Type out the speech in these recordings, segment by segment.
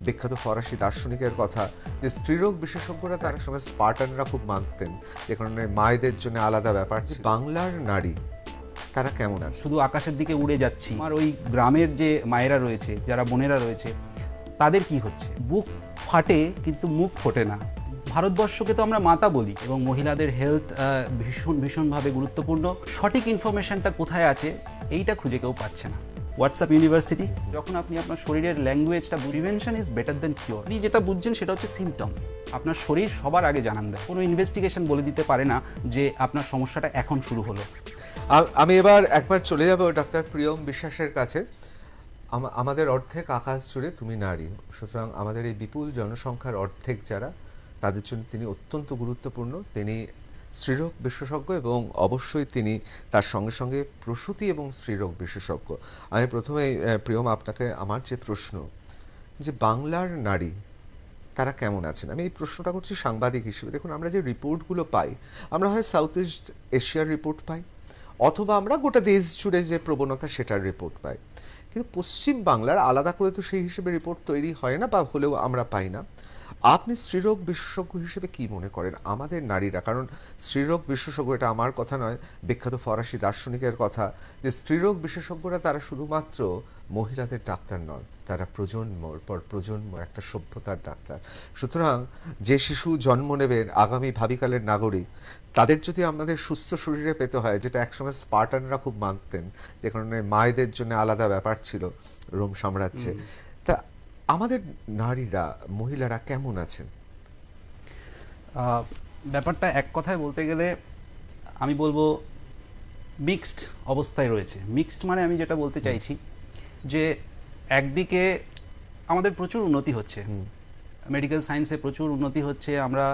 বিখ্যাত ফরাসি দার্শনিকের কথা যে স্ত্রীরোগ বিশেষজ্ঞরা তার সময় স্পার্টানরা খুব মানতেন, যে কারণে মায়েদের জন্য আলাদা ব্যাপার ছিল। বাংলার নারী তারা কেমন আছে? শুধু আকাশের দিকে উড়ে যাচ্ছি, আর ওই গ্রামের যে মায়েরা রয়েছে, যারা বোনেরা রয়েছে, তাদের কি হচ্ছে? বুক ফাটে কিন্তু মুখ ফোটে না। ভারতবর্ষকে তো আমরা মাতা বলি, এবং মহিলাদের হেলথ ভীষণভাবে গুরুত্বপূর্ণ। সঠিক ইনফরমেশনটা কোথায় আছে এইটা খুঁজে কেউ পাচ্ছে না। হোয়াটসঅ্যাপ ইউনিভার্সিটি, যখন আপনি আপনার শরীরের ল্যাঙ্গুয়েজটা, prevention is better than cure. আপনি যেটা বুঝছেন সেটা হচ্ছে সিমটম। আপনার শরীর সবার আগে জানান দেয়। কোনো ইনভেস্টিগেশন বলে দিতে পারে না যে আপনার সমস্যাটা এখন শুরু হলো। আমি এবার একবার চলে যাব ডাক্তার প্রিয়ম বিশ্বাসের কাছে। আমাদের অর্ধেক আকাশ জুড়ে তুমি নারী, সুতরাং আমাদের এই বিপুল জনসংখ্যার অর্ধেক যারা, তাদের জন্য তিনি অত্যন্ত গুরুত্বপূর্ণ। তিনি স্ত্রীরোগ বিশেষজ্ঞ এবং অবশ্যই তিনি তার সঙ্গে সঙ্গে প্রসূতি এবং স্ত্রীরোগ বিশেষজ্ঞ। আমি প্রথমে প্রিয়ম আপনাকে আমার যে প্রশ্ন, যে বাংলার নারী তারা কেমন আছেন, আমি এই প্রশ্নটা করছি সাংবাদিক হিসেবে। দেখুন, আমরা যে রিপোর্টগুলো পাই, আমরা হয় সাউথ ইস্ট এশিয়ার রিপোর্ট পাই, অথবা আমরা গোটা দেশ জুড়ে যে প্রবণতা সেটার রিপোর্ট পাই, কিন্তু পশ্চিম বাংলার আলাদা করে তো সেই হিসেবে রিপোর্ট তৈরি হয় না, বা হলেও আমরা পাই না। আপনি স্ত্রীরোগ বিশেষজ্ঞ হিসেবে কি মনে করেন আমাদের নারীরা, কারণ স্ত্রীরোগ বিশেষজ্ঞ, এটা আমার কথা নয়, বিখ্যাত ফরাসি দার্শনিকের কথা, যে স্ত্রীরোগ বিশেষজ্ঞরা তারা শুধুমাত্র মহিলাদের ডাক্তার নয়, তারা প্রজন্মর পর প্রজন্ম একটা সভ্যতার ডাক্তার। সুতরাং যে শিশু জন্ম নেবেন আগামী ভাবিকালের নাগরিক, তাদের যদি আমাদের সুস্থ শরীরে পেতে হয়, যেটা একসময় স্পার্টানরা খুব মানতেন, যে কারণে মায়েদের জন্য আলাদা ব্যাপার ছিল রোম সাম্রাজ্যে, তা আমাদের নারীরা, মহিলারা কেমন আছেন? ব্যাপারটা এক কথায় বলতে গেলে আমি বলবো মিক্সড অবস্থায় রয়েছে। মিক্সড মানে আমি যেটা বলতে চাইছি যে একদিকে আমাদের প্রচুর উন্নতি হচ্ছে, মেডিকেল সায়েন্সে প্রচুর উন্নতি হচ্ছে, আমরা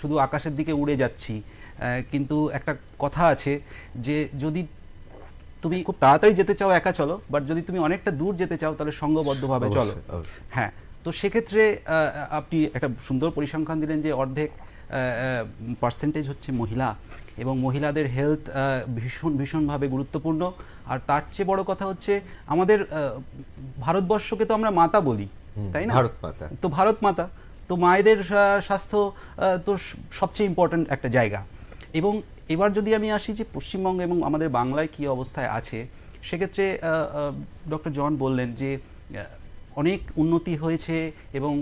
শুধু আকাশের দিকে উড়ে যাচ্ছি, কিন্তু একটা কথা আছে যে যদি তুমি খুব তাড়াতাড়ি যেতে চাও একা চলো, বাট যদি তুমি অনেকটা দূর যেতে চাও তাহলে সঙ্গবদ্ধভাবে চলো। হ্যাঁ, তো সেক্ষেত্রে আপনি একটা সুন্দর পরিসংখ্যান দিলেন যে অর্ধেক পার্সেন্টেজ হচ্ছে মহিলা, এবং মহিলাদের হেলথ ভীষণভাবে গুরুত্বপূর্ণ। আর তার চেয়ে বড় কথা হচ্ছে আমাদের ভারতবর্ষকে তো আমরা মাতা বলি, তাই না? ভারত মাতা, তো ভারত মাতা, তো মায়েদের স্বাস্থ্য তো সবচেয়ে ইম্পর্ট্যান্ট একটা জায়গা। এবং এবার যদি আমি আসি যে পশ্চিমবঙ্গ এবং আমাদের বাংলায় কী অবস্থায় আছে, সেক্ষেত্রে ডক্টর জন বললেন যে অনেক উন্নতি হয়েছে এবং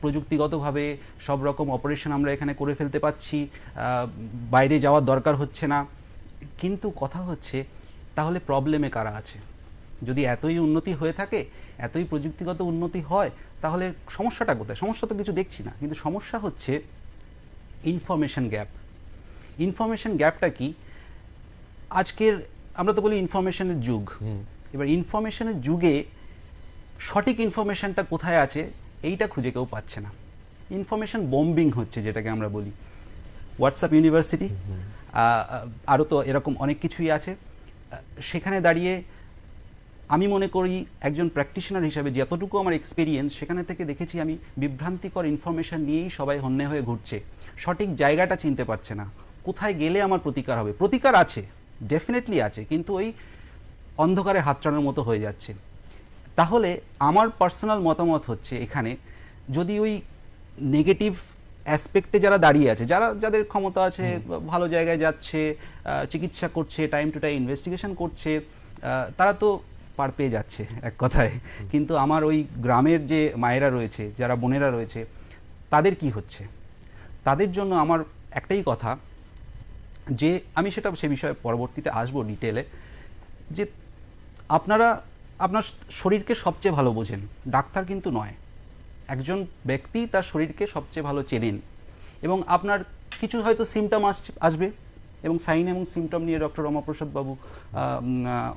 প্রযুক্তিগতভাবে সব রকম অপারেশন আমরা এখানে করে ফেলতে পারছি, বাইরে যাওয়ার দরকার হচ্ছে না। কিন্তু কথা হচ্ছে তাহলে প্রবলেমে কারা আছে? যদি এতই উন্নতি হয়ে থাকে, এতই প্রযুক্তিগত উন্নতি হয়, তাহলে সমস্যাটা কোথায়? সমস্যা তো কিছু দেখছি না, কিন্তু সমস্যা হচ্ছে ইনফরমেশন গ্যাপ। ইনফরমেশন গ্যাপটা কি? আজকের আমরা তো বলি ইনফরমেশনের যুগ। এবার ইনফরমেশনের যুগে সঠিক ইনফরমেশনটা কোথায় আছে এইটা খুঁজে কেউ পাচ্ছে না। ইনফরমেশন বম্বিং হচ্ছে, যেটাকে আমরা বলি। হোয়াটসঅ্যাপ ইউনিভার্সিটি, আরও তো এরকম অনেক কিছুই আছে। সেখানে দাঁড়িয়ে আমি মনে করি একজন প্র্যাকটিশনার হিসাবে যতটুকু আমার এক্সপিরিয়েন্স, সেখানে থেকে দেখেছি আমি বিভ্রান্তিকর ইনফরমেশন নিয়েই সবাই হন্যে হয়ে ঘুরছে, সঠিক জায়গাটা চিনতে পারছে না, কোথায় গেলে আমার প্রতিকার হবে। প্রতিকার আছে, ডেফিনেটলি আছে, কিন্তু ওই অন্ধকারে হাতড়ানোর মতো হয়ে যাচ্ছে। তাহলে আমার পার্সোনাল মতামত হচ্ছে এখানে, যদি ওই নেগেটিভ অ্যাসপেক্টে যারা দাঁড়িয়ে আছে, যাদের ক্ষমতা আছে, ভালো জায়গায় যাচ্ছে, চিকিৎসা করছে, টাইম টু টাইম ইনভেস্টিগেশন করছে, তারা তো পার পেয়ে যাচ্ছে এক কথায়। কিন্তু আমার ওই গ্রামের যে মায়েরা রয়েছে, যারা বোনেরা রয়েছে, তাদের কি হচ্ছে? তাদের জন্য আমার একটাই কথা, যে আমি সে বিষয়ে পরবর্তীতে আসবো ডিটেলে, যে আপনারা আপনার শরীরকে সবচেয়ে ভালো বোঝেন, ডাক্তার কিন্তু নয়। একজন ব্যক্তি তার শরীরকে সবচেয়ে ভালো চেনেন, এবং আপনার কিছু হয়তো সিমটম আসবে, এবং সাইন এবং সিমটম নিয়ে ডক্টর রমাপ্রসাদ বাবু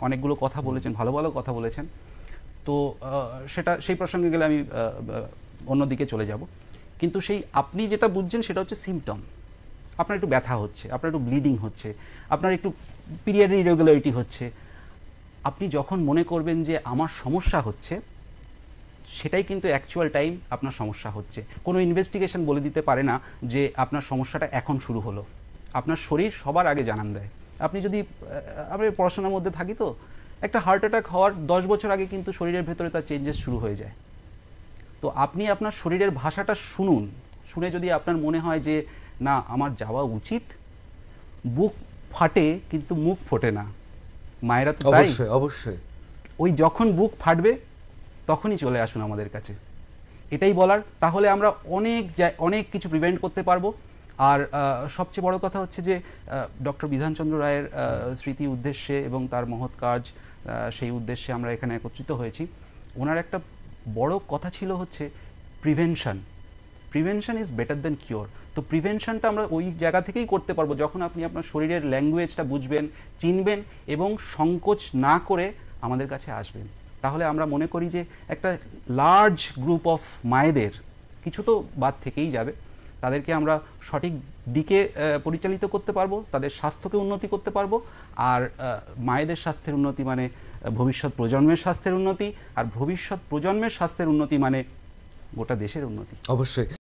অনেকগুলো কথা বলেছেন, ভালো ভালো কথা বলেছেন। তো সেই প্রসঙ্গে গেলে আমি অন্যদিকে চলে যাব। কিন্তু আপনি যেটা বুঝছেন সেটা হচ্ছে সিমটম। আপনার একটু ব্যথা হচ্ছে, আপনার একটু ব্লিডিং হচ্ছে, আপনার একটু পিরিয়ডের ইরেগুলারিটি হচ্ছে। আপনি যখন মনে করবেন যে আমার সমস্যা হচ্ছে, সেটাই কিন্তু অ্যাকচুয়াল টাইম আপনার সমস্যা হচ্ছে। কোনো ইনভেস্টিগেশন বলে দিতে পারে না যে আপনার সমস্যাটা এখন শুরু হলো। আপনার শরীর সবার আগে জানান দেয়। আপনি যদি আমরা পড়াশোনার মধ্যে থাকি, তো একটা হার্ট অ্যাটাক হওয়ার 10 বছর আগে কিন্তু শরীরের ভেতরে তার চেঞ্জেস শুরু হয়ে যায়। তো আপনি আপনার শরীরের ভাষাটা শুনুন, শুনে যদি আপনার মনে হয় যে না আমার যাওয়া উচিত, বুক ফাটে কিন্তু মুখ ফোটে না, মায়েরা তো তাই, অবশ্যই অবশ্যই। ওই যখন বুক ফাটবে তখনই চলে আসুন আমাদের কাছে, এটাই বলার। তাহলে আমরা অনেক কিছু প্রিভেন্ট করতে পারবো। আর সবচেয়ে বড় কথা হচ্ছে যে ডক্টর বিধানচন্দ্র রায়ের স্মৃতি উদ্দেশ্যে এবং তার মহৎ কাজ, সেই উদ্দেশ্যে আমরা এখানে একত্রিত হয়েছি। ওনার একটা বড় কথা ছিল হচ্ছে prevention is better than cure. তো প্রিভেনশনটা আমরা ওই জায়গা থেকেই করতে পারবো যখন আপনি আপনার শরীরের ল্যাঙ্গুয়েজটা বুঝবেন, চিনবেন এবং সংকোচ না করে আমাদের কাছে আসবেন। তাহলে আমরা মনে করি যে একটা লার্জ গ্রুপ অফ মায়েদের, কিছু তো বাদ থেকেই যাবে, তাদেরকে আমরা সঠিক দিকে পরিচালিত করতে পারবো, তাদের স্বাস্থ্যকে উন্নতি করতে পারবো। আর মায়েদের স্বাস্থ্যের উন্নতি মানে ভবিষ্যৎ প্রজন্মের স্বাস্থ্যের উন্নতি, আর ভবিষ্যৎ প্রজন্মের স্বাস্থ্যের উন্নতি মানে গোটা দেশের উন্নতি। অবশ্যই।